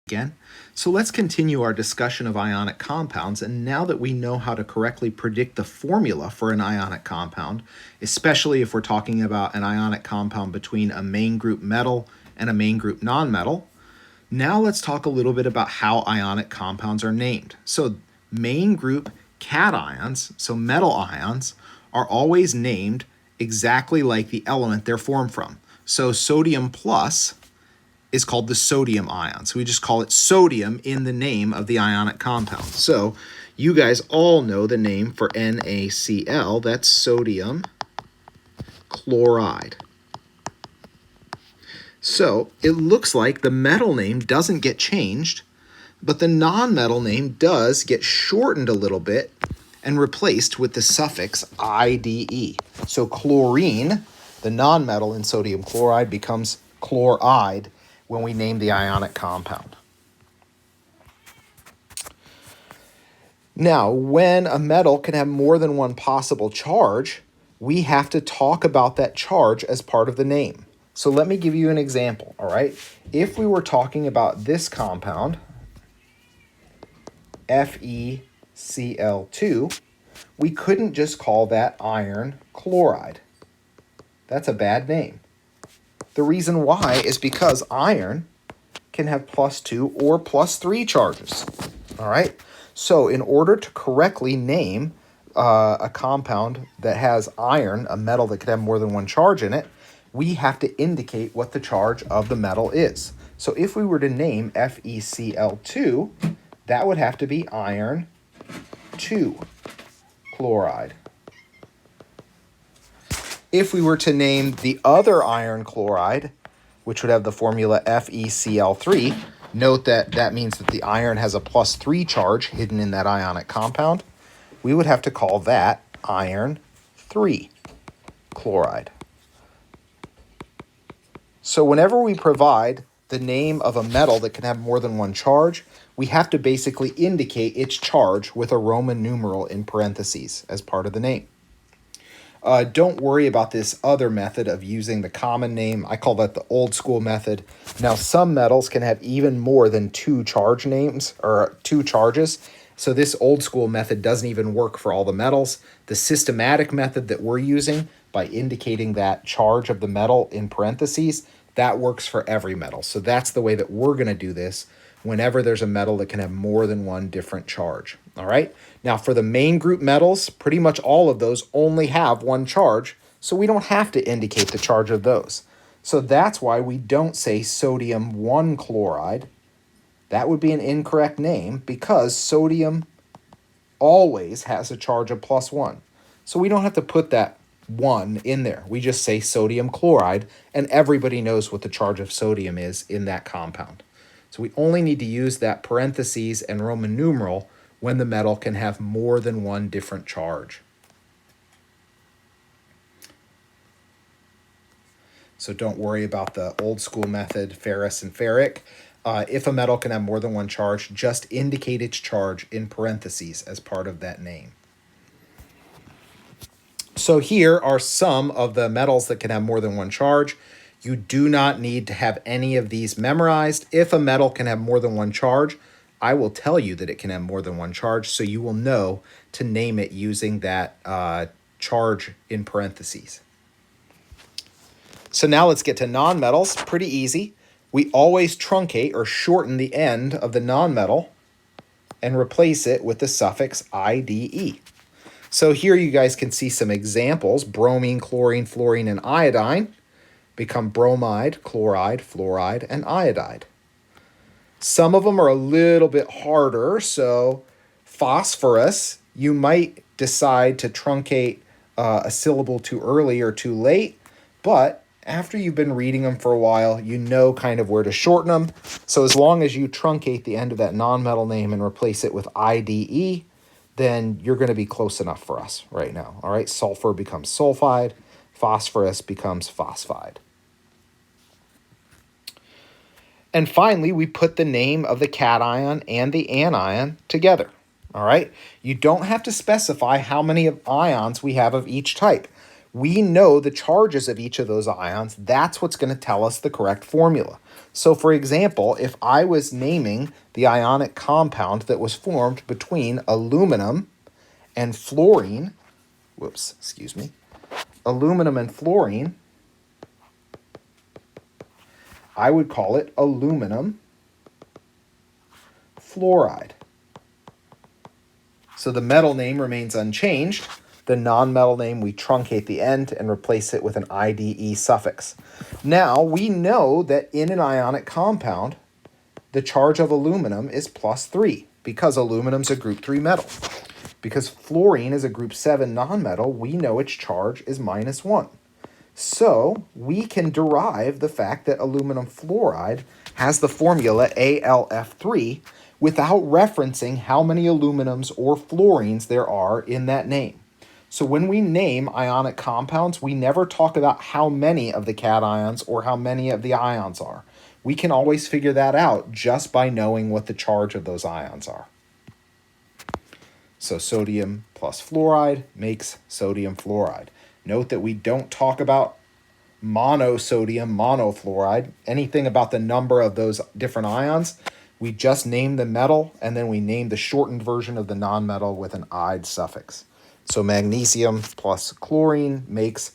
Again. So let's continue our discussion of ionic compounds, and now that we know how to correctly predict the formula for an ionic compound, especially if we're talking about an ionic compound between a main group metal and a main group nonmetal, now let's talk a little bit about how ionic compounds are named. So main group cations, so metal ions, are always named exactly like the element they're formed from. So sodium plus is called the sodium ion. So we just call it sodium in the name of the ionic compound. So you guys all know the name for NaCl. That's sodium chloride. So it looks like the metal name doesn't get changed, but the nonmetal name does get shortened a little bit and replaced with the suffix IDE. So chlorine, the nonmetal in sodium chloride, becomes chloride when we name the ionic compound. Now, when a metal can have more than one possible charge, we have to talk about that charge as part of the name. So let me give you an example, all right? If we were talking about this compound, FeCl2, we couldn't just call that iron chloride. That's a bad name. The reason why is because iron can have +2 or +3 charges, all right? So in order to correctly name a compound that has iron, a metal that could have more than one charge in it, we have to indicate what the charge of the metal is. So if we were to name FeCl2, that would have to be iron 2 chloride. If we were to name the other iron chloride, which would have the formula FeCl3, note that that means that the iron has a +3 charge hidden in that ionic compound, we would have to call that iron 3 chloride. So whenever we provide the name of a metal that can have more than one charge, we have to basically indicate its charge with a Roman numeral in parentheses as part of the name. Don't worry about this other method of using the common name. I call that the old school method. Now, some metals can have even more than 2 charge names or 2 charges. So this old school method doesn't even work for all the metals. The systematic method that we're using by indicating that charge of the metal in parentheses, that works for every metal. So that's the way that we're going to do this whenever there's a metal that can have more than one different charge. All right. Now for the main group metals, pretty much all of those only have one charge, so we don't have to indicate the charge of those. So that's why we don't say sodium 1 chloride. That would be an incorrect name because sodium always has a charge of +1. So we don't have to put that 1 in there. We just say sodium chloride, and everybody knows what the charge of sodium is in that compound. So we only need to use that parentheses and Roman numeral when the metal can have more than one different charge. So don't worry about the old school method, ferrous and ferric. If a metal can have more than one charge, just indicate its charge in parentheses as part of that name. So here are some of the metals that can have more than one charge. You do not need to have any of these memorized. If a metal can have more than one charge, I will tell you that it can have more than one charge, so you will know to name it using that charge in parentheses. So now let's get to nonmetals. Pretty easy. We always truncate or shorten the end of the nonmetal and replace it with the suffix IDE. So here you guys can see some examples. Bromine, chlorine, fluorine, and iodine become bromide, chloride, fluoride, and iodide. Some of them are a little bit harder, so phosphorus, you might decide to truncate a syllable too early or too late, but after you've been reading them for a while, you know kind of where to shorten them. So as long as you truncate the end of that nonmetal name and replace it with IDE, then you're going to be close enough for us right now. All right, sulfur becomes sulfide, phosphorus becomes phosphide. And finally, we put the name of the cation and the anion together. All right, you don't have to specify how many ions we have of each type. We know the charges of each of those ions. That's what's going to tell us the correct formula. So for example, if I was naming the ionic compound that was formed between aluminum and fluorine, aluminum and fluorine, I would call it aluminum fluoride. So the metal name remains unchanged. The nonmetal name, we truncate the end and replace it with an IDE suffix. Now, we know that in an ionic compound, the charge of aluminum is +3 because aluminum's a group 3 metal. Because fluorine is a group 7 nonmetal, we know its charge is -1. So we can derive the fact that aluminum fluoride has the formula AlF3 without referencing how many aluminums or fluorines there are in that name. So when we name ionic compounds, we never talk about how many of the cations or how many of the ions are. We can always figure that out just by knowing what the charge of those ions are. So sodium plus fluoride makes sodium fluoride. Note that we don't talk about monosodium monofluoride, anything about the number of those different ions. We just name the metal, and then we name the shortened version of the nonmetal with an "ide" suffix. So magnesium plus chlorine makes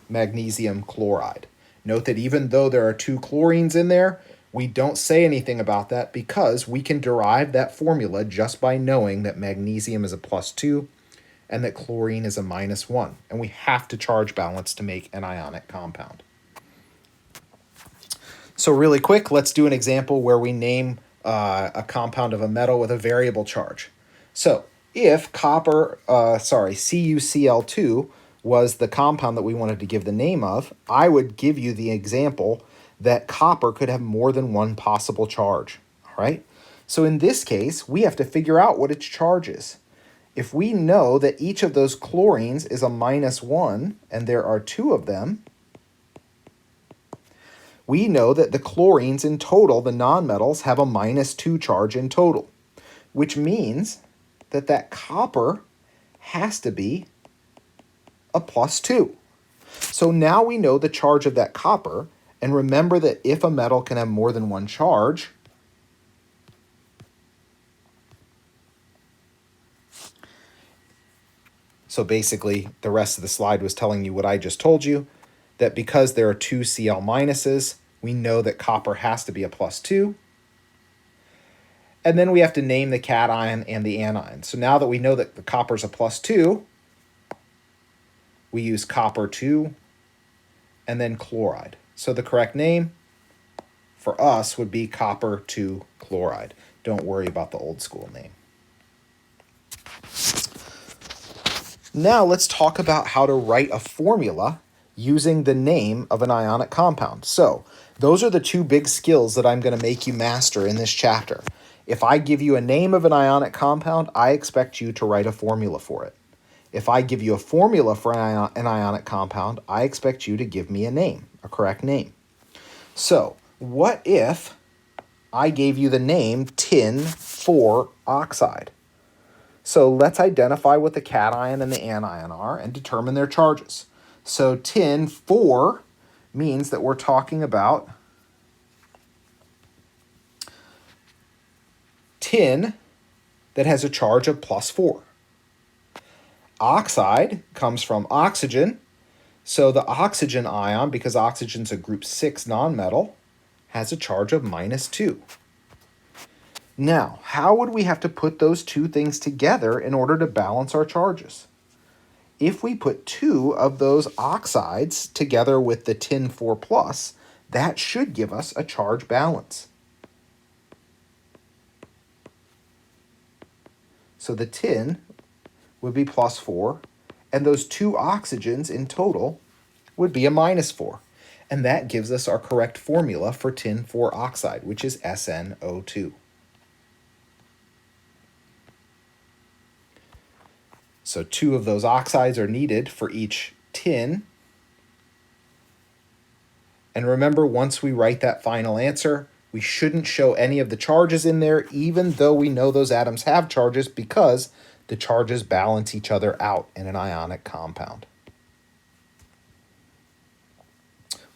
magnesium chloride. Note that even though there are 2 chlorines in there, we don't say anything about that because we can derive that formula just by knowing that magnesium is a +2 and that chlorine is a -1. And we have to charge balance to make an ionic compound. So really quick, let's do an example where we name a compound of a metal with a variable charge. So if CuCl2 was the compound that we wanted to give the name of, I would give you the example that copper could have more than one possible charge. All right? So in this case, we have to figure out what its charge is. If we know that each of those chlorines is a -1, and there are 2 of them, we know that the chlorines in total, the nonmetals, have a -2 charge in total, which means that that copper has to be a +2. So now we know the charge of that copper, and remember that if a metal can have more than one charge, so basically the rest of the slide was telling you what I just told you, that because there are 2 Cl minuses, we know that copper has to be a +2. And then we have to name the cation and the anion. So now that we know that the copper's a +2, we use copper 2 and then chloride. So the correct name for us would be copper 2 chloride. Don't worry about the old school name. Now let's talk about how to write a formula using the name of an ionic compound. So those are the 2 big skills that I'm going to make you master in this chapter. If I give you a name of an ionic compound, I expect you to write a formula for it. If I give you a formula for an ionic compound, I expect you to give me a name, a correct name. So what if I gave you the name tin 4 oxide? So let's identify what the cation and the anion are and determine their charges. So tin 4 means that we're talking about tin that has a charge of +4. Oxide comes from oxygen. So the oxygen ion, because oxygen's a group 6 nonmetal, has a charge of -2. Now, how would we have to put those 2 things together in order to balance our charges? If we put 2 of those oxides together with the tin 4+, that should give us a charge balance. So the tin would be +4, and those 2 oxygens in total would be a -4. And that gives us our correct formula for tin 4 oxide, which is SnO2. So 2 of those oxides are needed for each tin. And remember, once we write that final answer, we shouldn't show any of the charges in there, even though we know those atoms have charges, because the charges balance each other out in an ionic compound.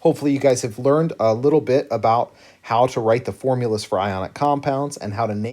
Hopefully you guys have learned a little bit about how to write the formulas for ionic compounds and how to name